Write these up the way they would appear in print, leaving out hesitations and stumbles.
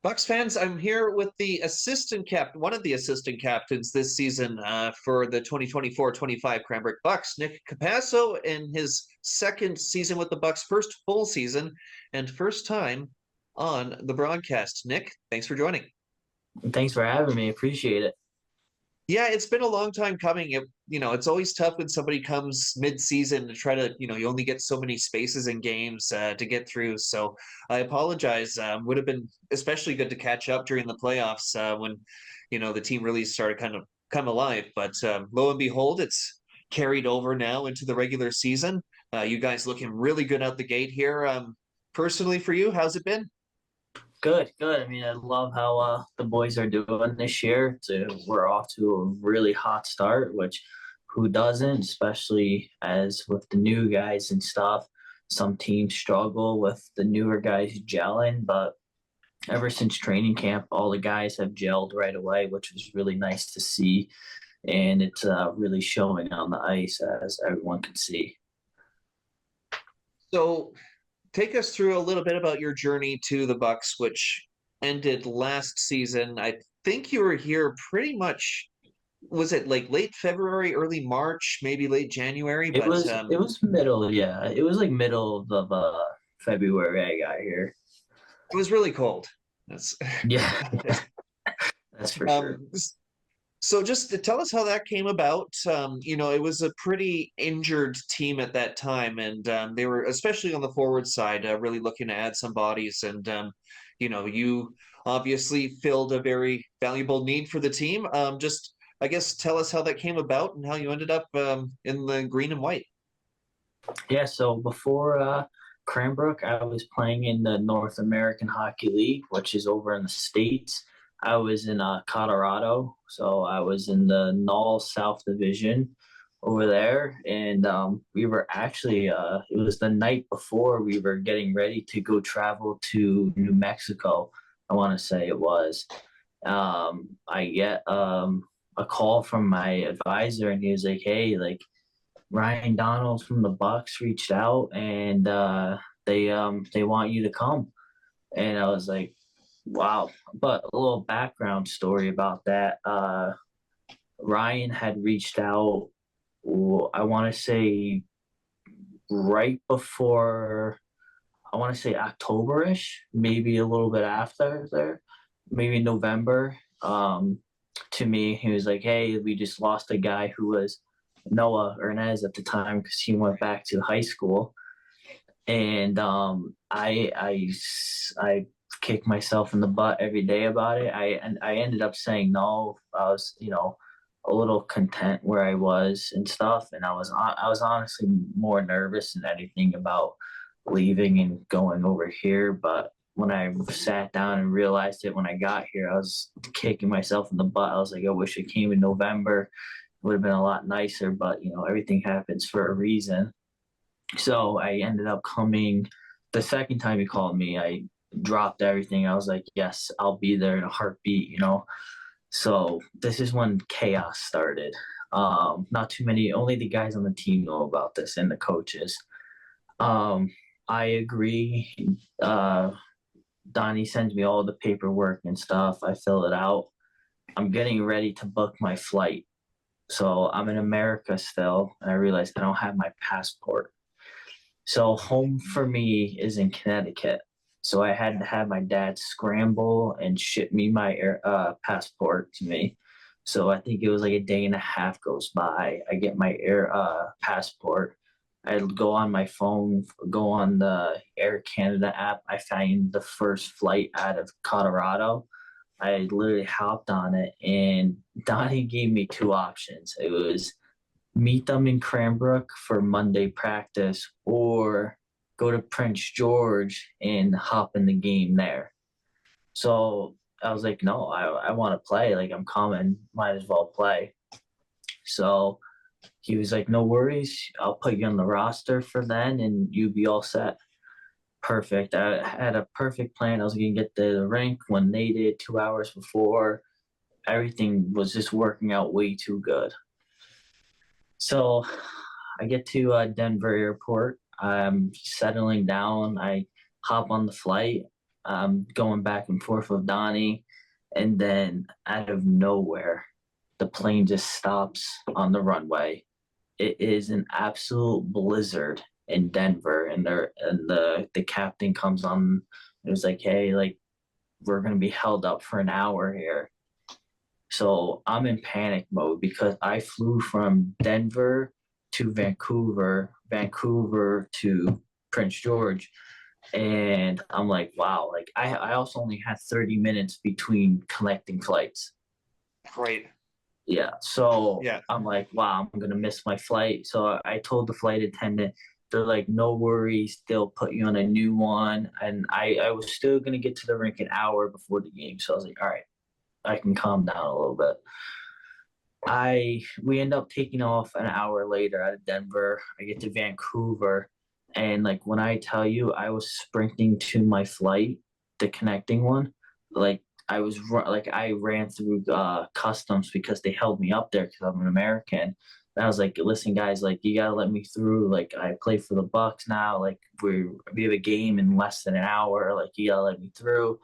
Bucks fans, I'm here with one of the assistant captains this season for the 2024-25 Cranbrook Bucks, Nick Capasso, in his second season with the Bucks, first full season and first time on the broadcast. Nick, thanks for joining. Thanks for having me. Appreciate it. Yeah, it's been a long time coming. It's always tough when somebody comes mid-season to try to, you only get so many spaces in games to get through. So I apologize. Would have been especially good to catch up during the playoffs when, the team really started kind of come alive. But lo and behold, it's carried over now into the regular season. You guys looking really good out the gate here. Personally, for you, how's it been? Good, good. I mean, I love how the boys are doing this year. We're off to a really hot start, which who doesn't, especially as with the new guys and stuff. Some teams struggle with the newer guys gelling, but ever since training camp, all the guys have gelled right away, which was really nice to see. And it's really showing on the ice, as everyone can see. So take us through a little bit about your journey to the Bucks, which ended last season. I think you were here pretty much. Was it like late February, early March, maybe late January? It But was it was middle, yeah. It was like middle of February I got here. it was really cold. That's Yeah, that's for sure. um, so just to tell us how that came about. It was a pretty injured team at that time, and they were, especially on the forward side, really looking to add some bodies. And you obviously filled a very valuable need for the team. Just, I guess, tell us how that came about and how you ended up in the green and white. Yeah, so before Cranbrook, I was playing in the North American Hockey League, which is over in the States. I was in Colorado, so I was in the Null South Division over there, and we were actually it was the night before we were getting ready to go travel to New Mexico. I want to say it was. I get a call from my advisor, and he was like, "Hey, like." Ryan Donald from the Bucks reached out and they want you to come. And I was like, wow. But a little background story about that. Ryan had reached out, I want to say right before, I want to say October-ish, maybe a little bit after there, maybe November. To me, he was like, "Hey, we just lost a guy who was Noah Ernez at the time because he went back to high school." And I kick myself in the butt every day about it. I ended up saying no. I was a little content where I was and stuff, and I was honestly more nervous than anything about leaving and going over here. But when I sat down and realized it when I got here, I was kicking myself in the butt. I was like, I wish it came in November. It would have been a lot nicer, but everything happens for a reason. So I ended up coming the second time he called me. I dropped everything. I was like, yes, I'll be there in a heartbeat. So this is when chaos started. Not too many, only the guys on the team know about this and the coaches. Um, I agree. Donnie sends me all the paperwork and stuff. I fill it out. I'm getting ready to book my flight. So I'm in America still, and I realized I don't have my passport. So home for me is in Connecticut. So I had to have my dad scramble and ship me my passport to me. So I think it was like a day and a half goes by. I get my air passport. I go on my phone, go on the Air Canada app. I find the first flight out of Colorado. I literally hopped on it, and Donnie gave me two options. It was meet them in Cranbrook for Monday practice or go to Prince George and hop in the game there. So I was like, no, I want to play. Like, I'm coming, might as well play. So he was like, no worries. I'll put you on the roster for then and you be all set. Perfect. I had a perfect plan. I was going to get the rink when they did 2 hours before. Everything was just working out way too good. So I get to Denver Airport. I'm settling down. I hop on the flight. going back and forth with Donnie, and then out of nowhere, the plane just stops on the runway. It is an absolute blizzard in Denver, and the captain comes on. It was like, hey, like we're gonna be held up for an hour here. So I'm in panic mode because I flew from Denver to Vancouver, Vancouver to Prince George. And I'm like, wow, like I also only had 30 minutes between connecting flights. Right. Yeah. So Yeah. I'm like, wow, I'm gonna miss my flight. So I told the flight attendant, they're like, no worries, they'll put you on a new one. And I was still gonna get to the rink an hour before the game. So I was like, all right, I can calm down a little bit. We end up taking off an hour later out of Denver. I get to Vancouver, and like when I tell you, I was sprinting to my flight, the connecting one. Like like I ran through customs because they held me up there because I'm an American. And I was like, listen, guys, like you gotta let me through. Like I play for the Bucks now. Like we have a game in less than an hour. Like you gotta let me through.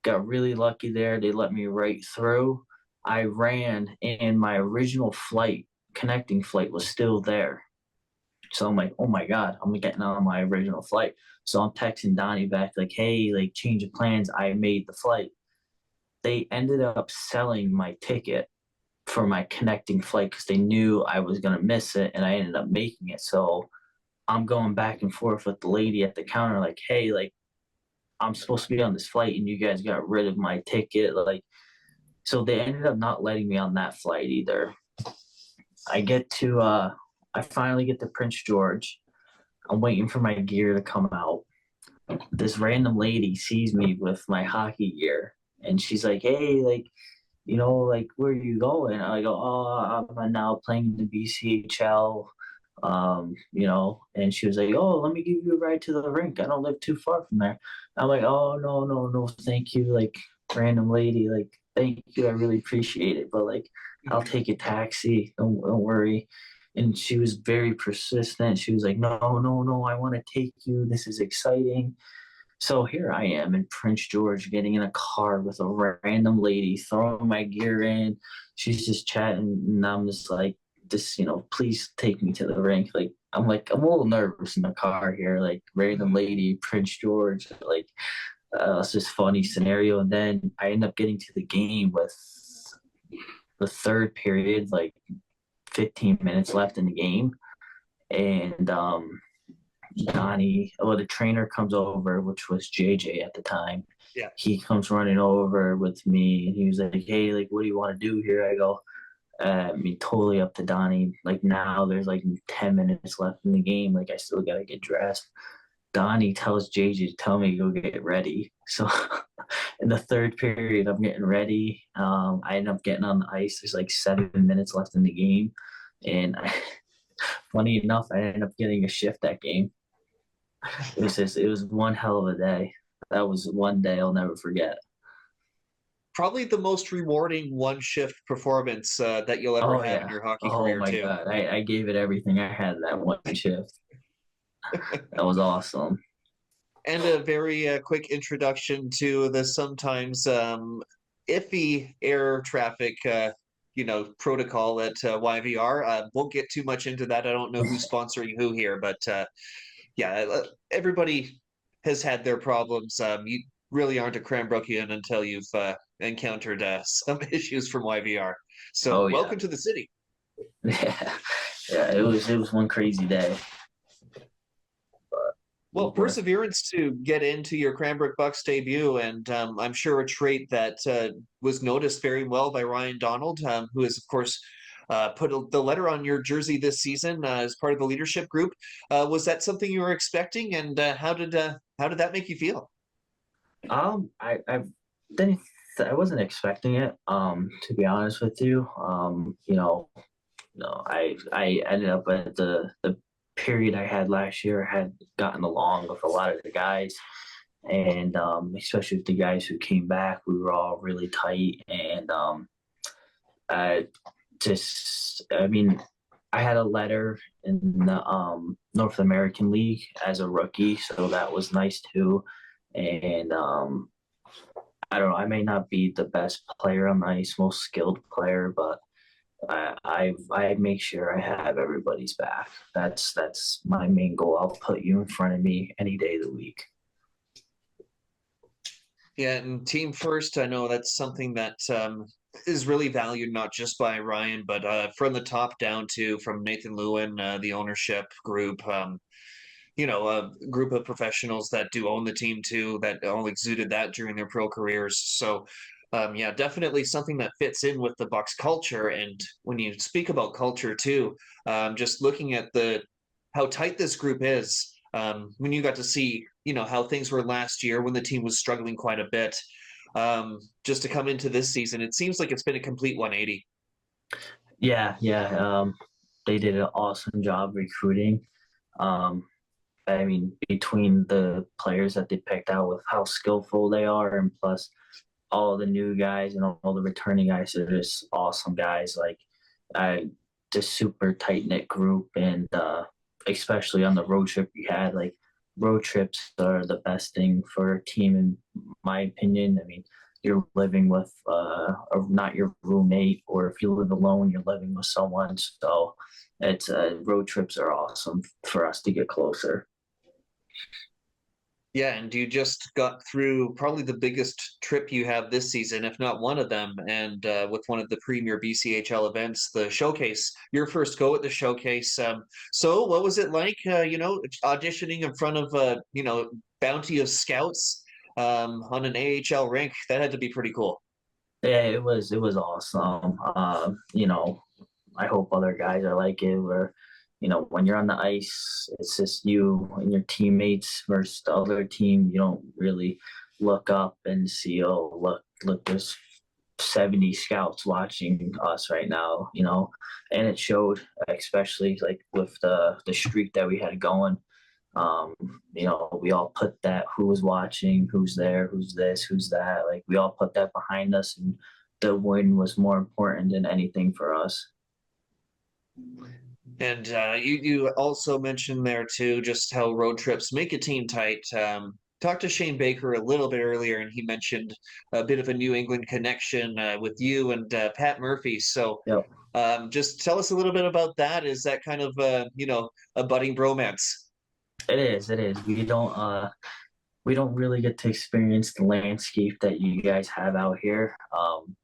Got really lucky there. They let me right through. I ran, and my original flight, connecting flight, was still there. So I'm like, oh my God, I'm getting on my original flight. So I'm texting Donnie back, like, hey, like, change of plans. I made the flight. They ended up selling my ticket for my connecting flight because they knew I was going to miss it, and I ended up making it. So I'm going back and forth with the lady at the counter, like, hey, like, I'm supposed to be on this flight, and you guys got rid of my ticket. Like, so they ended up not letting me on that flight either. I get to I finally get to Prince George. I'm waiting for my gear to come out. This random lady sees me with my hockey gear, and she's like, "Hey, like, like where are you going?" I go, "Oh, I'm now playing the BCHL." And she was like, "Oh, let me give you a ride to the rink. I don't live too far from there." I'm like, "Oh, no, no, no, thank you." Like, random lady, like, thank you, I really appreciate it, but like, I'll Mhm. take a taxi. Don't worry. And she was very persistent. She was like, "No, no, no, I want to take you. This is exciting." So here I am in Prince George getting in a car with a random lady, throwing my gear in. She's just chatting, and I'm just like, please take me to the rink. Like, I'm a little nervous in the car here, like, random Mhm. lady, Prince George. Like, it's just funny scenario. And then I end up getting to the game with the third period, like 15 minutes left in the game. And the trainer comes over, which was JJ at the time. Yeah. He comes running over with me, and he was like, "Hey, like, what do you want to do here?" I go, I mean, totally up to Donnie. Like, now there's like 10 minutes left in the game. Like, I still got to get dressed. Donnie tells JJ to tell me to go get ready. So in the third period, I'm getting ready. I end up getting on the ice. There's like 7 minutes left in the game. And funny enough, I ended up getting a shift that game. It was one hell of a day. That was one day I'll never forget. Probably the most rewarding one shift performance that you'll ever Oh have in yeah. your hockey Oh career, my too. God. I gave it everything I had that one shift. That was awesome. And a very quick introduction to the sometimes iffy air traffic, protocol at YVR. Won't get too much into that. I don't know who's sponsoring who here, but yeah, everybody has had their problems. You really aren't a Cranbrookian until you've encountered some issues from YVR. So, Oh yeah. welcome to the city. Yeah. Yeah. It was one crazy day. It Well, was worth it. perseverance to get into your Cranbrook Bucks debut, and I'm sure a trait that was noticed very well by Ryan Donald, who has, of course, the letter on your jersey this season as part of the leadership group. Was that something you were expecting, and how did that make you feel? I didn't I wasn't expecting it, to be honest with you. No, I ended up at the period I had last year. I had gotten along with a lot of the guys, and especially with the guys who came back, we were all really tight. And I I mean, I had a letter in the North American League as a rookie, so that was nice too. And I don't know. I may not be the best player on the ice, most skilled player, but I make sure I have everybody's back. That's my main goal. I'll put you in front of me any day of the week. Yeah, and team first, I know that's something that is really valued not just by Ryan, but from the top down too, from Nathan Lewin, the ownership group. A group of professionals that do own the team too, that all exuded that during their pro careers. So, yeah, definitely something that fits in with the Bucks culture. And when you speak about culture too, just looking at the how tight this group is, when you got to see, how things were last year when the team was struggling quite a bit, just to come into this season, it seems like it's been a complete 180. Yeah, yeah. They did an awesome job recruiting. Um, I mean, between the players that they picked out with how skillful they are, and plus all the new guys and all the returning guys are just awesome guys. Like, I just super tight knit group, and especially on the road trip we had. Like, road trips are the best thing for a team, in my opinion. I mean, you're living with not your roommate, or if you live alone, you're living with someone. So it's road trips are awesome for us to get closer. Yeah, and you just got through probably the biggest trip you have this season, if not one of them, and with one of the premier BCHL events, the showcase. Your first go at the showcase. So, what was it like? Auditioning in front of bounty of scouts on an AHL rink. That had to be pretty cool. Yeah, it was awesome. I hope other guys are like it. Where when you're on the ice, it's just you and your teammates versus the other team. You don't really look up and see, oh, look, there's 70 scouts watching us right now. And it showed, especially like with the streak that we had going. um we all put that, who's watching, who's there, who's this, who's that, like we all put that behind us, and the win was more important than anything for us. And you also mentioned there too just how road trips make a team tight. Talked to Shane Baker a little bit earlier, and he mentioned a bit of a New England connection with you and Pat Murphy. So Yep. just tell us a little bit about that. Is that kind of a budding bromance? It is we don't really get to experience the landscape that you guys have out here.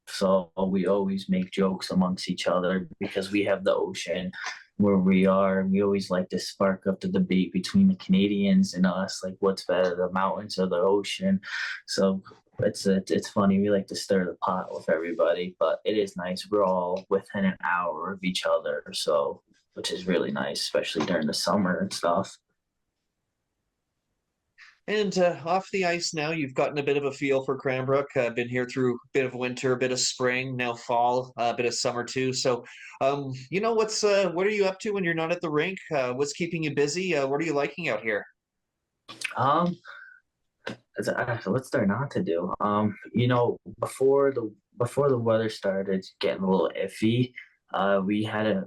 So we always make jokes amongst each other because we have the ocean where we are. We always like to spark up the debate between the Canadians and us, like what's better, the mountains or the ocean. So it's funny. We like to stir the pot with everybody, but it is nice. We're all within an hour of each other, so which is really nice, especially during the summer and stuff. And off the ice now, you've gotten a bit of a feel for Cranbrook. Been here through a bit of winter, a bit of spring, now fall, a bit of summer too. So, what are you up to when you're not at the rink? What's keeping you busy? What are you liking out here? Um, what's there not to do? Before the weather started getting a little iffy, we had a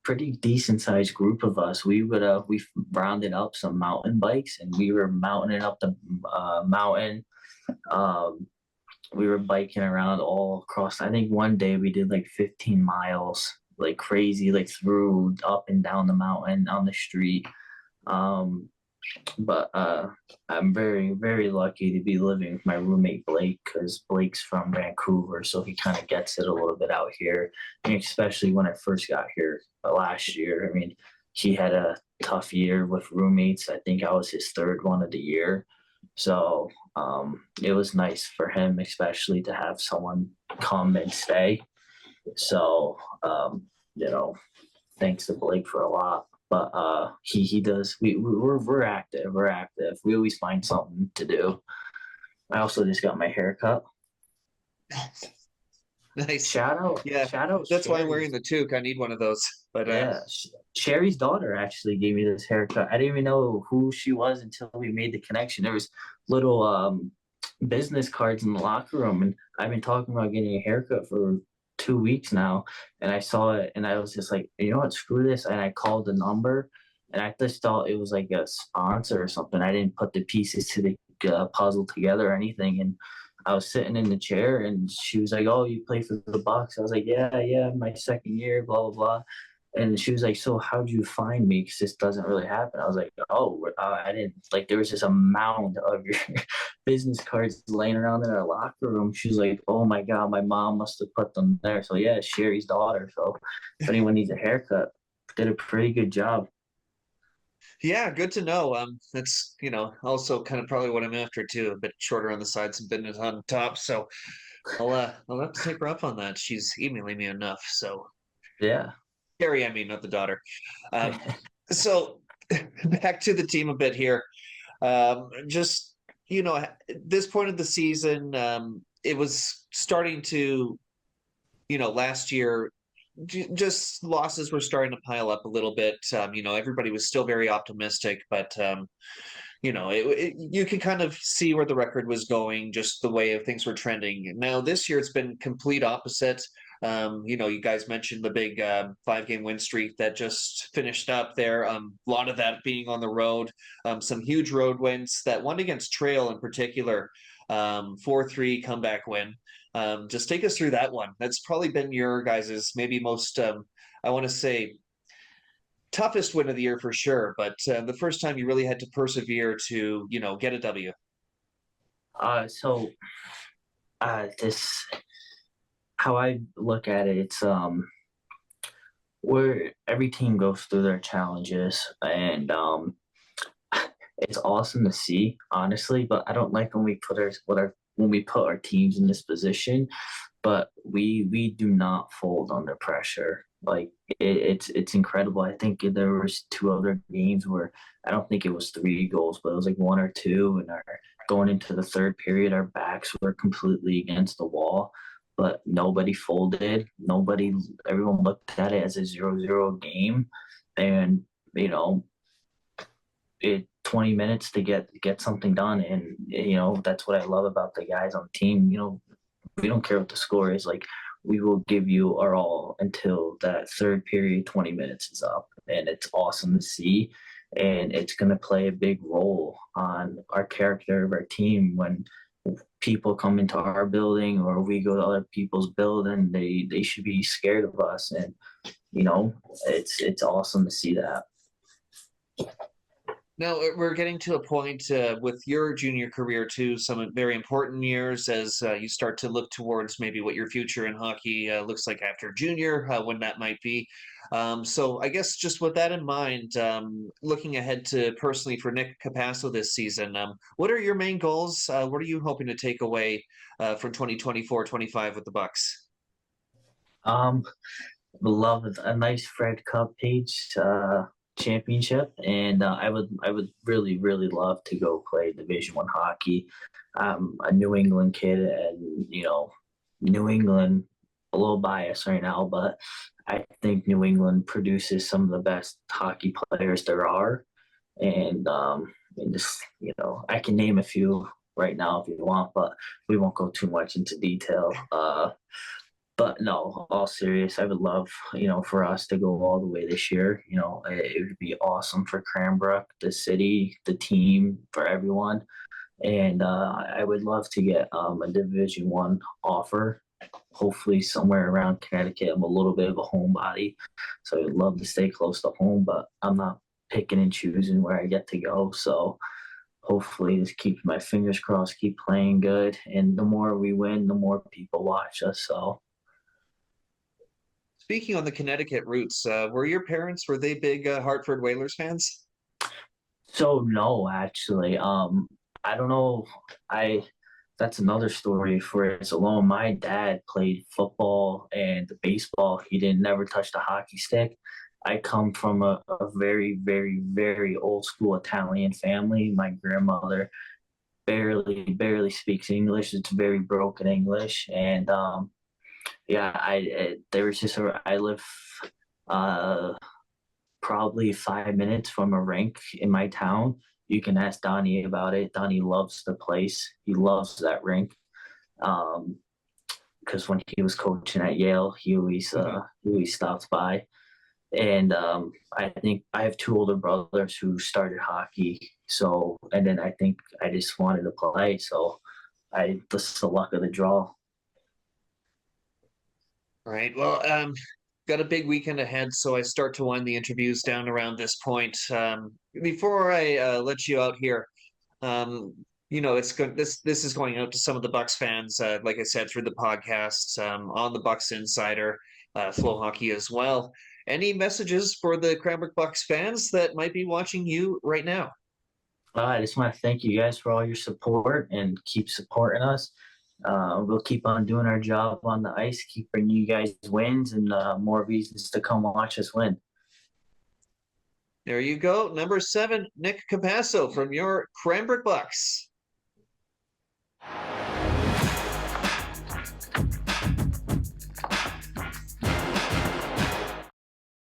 pretty decent sized group of us. We rounded up some mountain bikes, and we were mounting up the mountain. Um, we were biking around all across. I think one day we did like 15 miles, like crazy, like through up and down the mountain on the street. Um, but I'm very, very lucky to be living with my roommate Blake, because Blake's from Vancouver, so he kind of gets it a little bit out here. And especially when I first got here last year. I mean, he had a tough year with roommates. I think I was his third one of the year. So it was nice for him, especially to have someone come and stay. So, you know, thanks to Blake for a lot. But he does. We're active. We're active. We always find something to do. I also just got my hair cut. Nice. Shout out, Yeah, shout out, that's why I'm wearing Sherry's. the toque. I need one of those. But Yeah, Sherry's daughter actually gave me this haircut. I didn't even know who she was until we made the connection. There was little business cards in the locker room, and I've been talking about getting a haircut for 2 weeks now. And I saw it, and I was just like, you know what, screw this. And I called the number, and I just thought it was like a sponsor or something. I didn't put the pieces puzzle together or anything. And I was sitting in the chair, and she was like, "Oh, you play for the Bucks?" I was like, "Yeah, yeah, my second year, blah blah blah." And she was like, "So how'd you find me? Because this doesn't really happen." I was like, "Oh, I didn't like." There was just a mound of your business cards laying around in our locker room. She was like, "Oh my god, my mom must have put them there." So yeah, Sherry's daughter. So if anyone needs a haircut, did a pretty good job. Yeah, good to know. That's also kind of probably what I'm after too. A bit shorter on the side, some business on top. So I'll have to take her up on that. She's emailing me enough. So Yeah. Carrie, I mean, not the daughter. Um, so back to the team a bit here. Just at this point of the season, it was starting to last year just losses were starting to pile up a little bit. Everybody was still very optimistic, but you can kind of see where the record was going, just the way of things were trending. Now this year, it's been complete opposite. You guys mentioned the big 5-game win streak that just finished up there. A lot of that being on the road. Some huge road wins. That one against Trail in particular, 4-3 comeback win. Just take us through that one. That's probably been your guys's maybe most, I want to say, toughest win of the year for sure. But the first time you really had to persevere to, get a W. So this how I look at it, it's where every team goes through their challenges, and it's awesome to see, honestly. But I don't like when we put our teams in this position. But we do not fold under pressure. Like it's incredible. I think there was two other games where I don't think it was 3 goals, but it was like one or two, and our going into the third period, our backs were completely against the wall, but nobody folded. Everyone looked at it as a 0-0 game, and you know, 20 minutes to get something done, and that's what I love about the guys on the team. We don't care what the score is. Like, we will give you our all until that third period, 20 minutes is up. And it's awesome to see. And it's going to play a big role on our character of our team when people come into our building or we go to other people's building. They should be scared of us. And, it's awesome to see that. Now we're getting to a point with your junior career too, some very important years as you start to look towards maybe what your future in hockey looks like after junior, when that might be. So I guess just with that in mind, looking ahead to personally for Nick Capasso this season, what are your main goals? What are you hoping to take away from 2024-25 with the Bucks? Um, Love a nice Fred Cup page championship, and I would really really love to go play Division 1 hockey. I'm a New England kid, and New England, a little biased right now, but I think New England produces some of the best hockey players there are, and just I can name a few right now if you want, but we won't go too much into detail. But no, all serious, I would love, for us to go all the way this year. It would be awesome for Cranbrook, the city, the team, for everyone. And I would love to get a Division 1 offer, hopefully somewhere around Connecticut. I'm a little bit of a homebody, so I'd love to stay close to home, but I'm not picking and choosing where I get to go. So hopefully just keep my fingers crossed, keep playing good. And the more we win, the more people watch us. So Speaking on the Connecticut roots, were they big Hartford Whalers fans? So no, actually, I don't know. I That's another story for its alone. My dad played football and baseball. He didn't never touch the hockey stick. I come from a very, very, very old school Italian family. My grandmother barely speaks English. It's very broken English, and yeah, there was just I live uh probably 5 minutes from a rink in my town. You can ask Donnie about it. Donnie loves the place. He loves that rink. Um, because when he was coaching at Yale, he always stopped by. And I think I have two older brothers who started hockey. So, and then I think I just wanted to play. So this is the luck of the draw. All right. Well, got a big weekend ahead, so I start to wind the interviews down around this point. Before I let you out here, um, this is going out to some of the Bucks fans, like I said through the podcast, on the Bucks Insider, Flow Hockey as well. Any messages for the Cranbrook Bucks fans that might be watching you right now? I just want to thank you guys for all your support and keep supporting us. We'll keep on doing our job on the ice, keep bringing you guys wins and more reasons to come watch us win. There you go, number 7, Nick Capasso from your Cranbrook Bucks.